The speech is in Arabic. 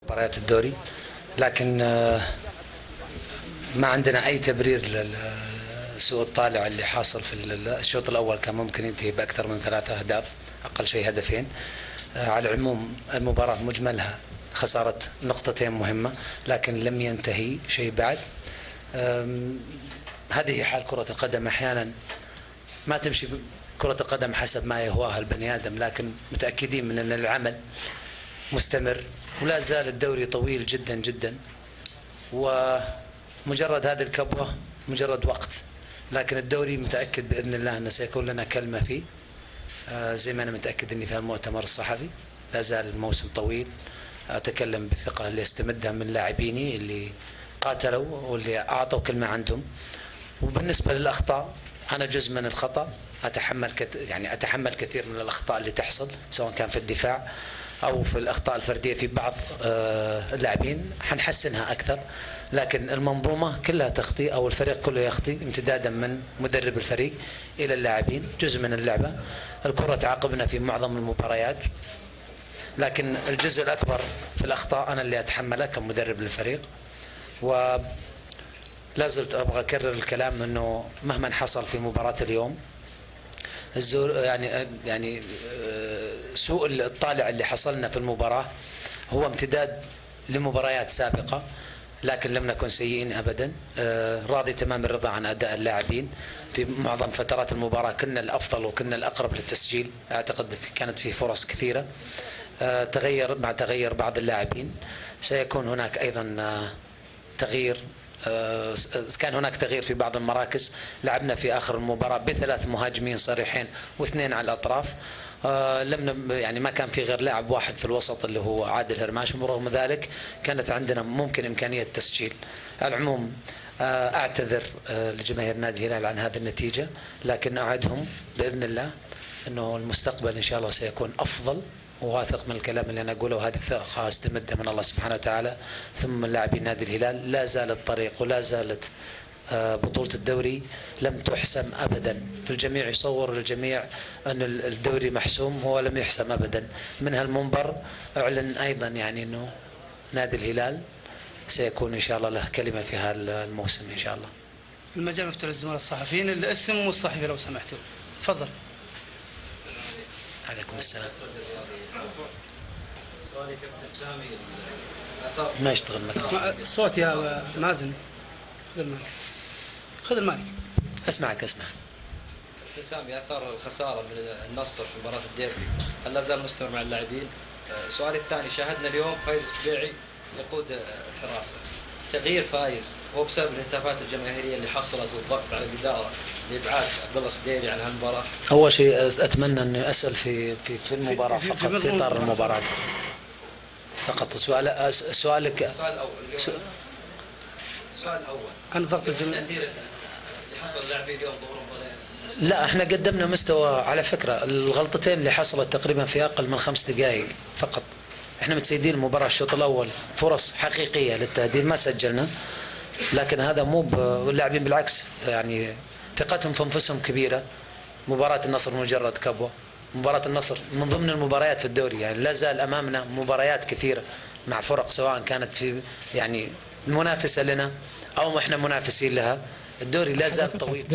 مباريات الدوري، لكن ما عندنا أي تبرير لسوء الطالع اللي حاصل في الشوط الأول. كان ممكن ينتهي بأكثر من 3 أهداف، أقل شيء هدفين. على العموم المباراة مجملها خسارة نقطتين مهمة، لكن لم ينتهي شيء بعد. هذه حال كرة القدم، أحيانا ما تمشي كرة القدم حسب ما يهواها البني آدم، لكن متأكدين من أن العمل مستمر ولا زال الدوري طويل جدا جدا، ومجرد هذه الكبوة مجرد وقت، لكن الدوري متأكد بإذن الله أنه سيكون لنا كلمة فيه، زي ما أنا متأكد أني في المؤتمر الصحفي. لا زال الموسم طويل، أتكلم بالثقة اللي استمدها من لاعبيني اللي قاتلوا واللي أعطوا كلمة عندهم. وبالنسبة للأخطاء، أنا جزء من الخطأ، أتحمل كثير من الأخطاء اللي تحصل، سواء كان في الدفاع أو في الأخطاء الفردية في بعض اللاعبين، حنحسنها أكثر. لكن المنظومة كلها تخطي، أو الفريق كله يخطي، امتدادا من مدرب الفريق إلى اللاعبين، جزء من اللعبة. الكرة تعاقبنا في معظم المباريات، لكن الجزء الأكبر في الأخطاء أنا اللي أتحمله كمدرب للفريق. ولا زلت أبغى أكرر الكلام أنه مهما حصل في مباراة اليوم، سوء الطالع اللي حصلنا في المباراة هو امتداد لمباريات سابقة، لكن لم نكن سيئين أبدا. راضي تمام الرضا عن أداء اللاعبين في معظم فترات المباراة. كنا الأفضل وكنا الأقرب للتسجيل، أعتقد كانت في فرص كثيرة. تغير بعض اللاعبين، سيكون هناك أيضا تغيير. كان هناك تغيير في بعض المراكز. لعبنا في آخر المباراة ب3 مهاجمين صريحين و2 على الأطراف. ما كان في غير لاعب واحد في الوسط اللي هو عادل هرماش، ورغم ذلك كانت عندنا ممكن إمكانية تسجيل. على العموم أعتذر لجماهير نادي الهلال عن هذه النتيجة، لكن أعدهم بإذن الله أنه المستقبل إن شاء الله سيكون أفضل، وواثق من الكلام اللي أنا أقوله. وهذه الثقة استمدها من الله سبحانه وتعالى ثم من لاعبين نادي الهلال. لا زال الطريق ولا زالت بطولة الدوري لم تحسم أبدا. في الجميع يصور للجميع أن الدوري محسوم، هو لم يحسم أبدا. من هالمنبر أعلن أيضا أنه نادي الهلال سيكون إن شاء الله له كلمة في هذا الموسم إن شاء الله. المجال مفتوح للزملاء الصحفيين، الاسم والصحفي لو سمحتوا. تفضل. عليكم السلام. ما يشتغل الميكروفون. الصوت يا مازن. خذ المايك. اسمع. سامي، اثر الخساره من النصر في مباراه الديربي هل لا زال مستمر مع اللاعبين؟ سؤالي الثاني، شاهدنا اليوم فايز السبيعي يقود الحراسه، تغيير فايز هو بسبب الهتافات الجماهيريه اللي حصلت والضغط على الاداره لابعاد عبد الله السديري عن هالمباراه؟ اول شيء اتمنى اني اسال في المباراه فقط، في اطار المباراه فقط. سؤالك. السؤال الاول عن ضغط الجماهير اللي حصل اللاعبين اليوم ظهورهم. لا، احنا قدمنا مستوى. على فكره الغلطتين اللي حصلت تقريبا في اقل من 5 دقائق فقط. احنا متسيدين المباراه الشوط الاول، فرص حقيقيه للتهديد ما سجلنا، لكن هذا مو اللاعبين بالعكس ثقتهم في انفسهم كبيره. مباراه النصر مجرد كبوه. مباراه النصر من ضمن المباريات في الدوري، لا زال امامنا مباريات كثيره مع فرق سواء كانت في منافسه لنا او احنا منافسين لها. الدوري لا زال طويل.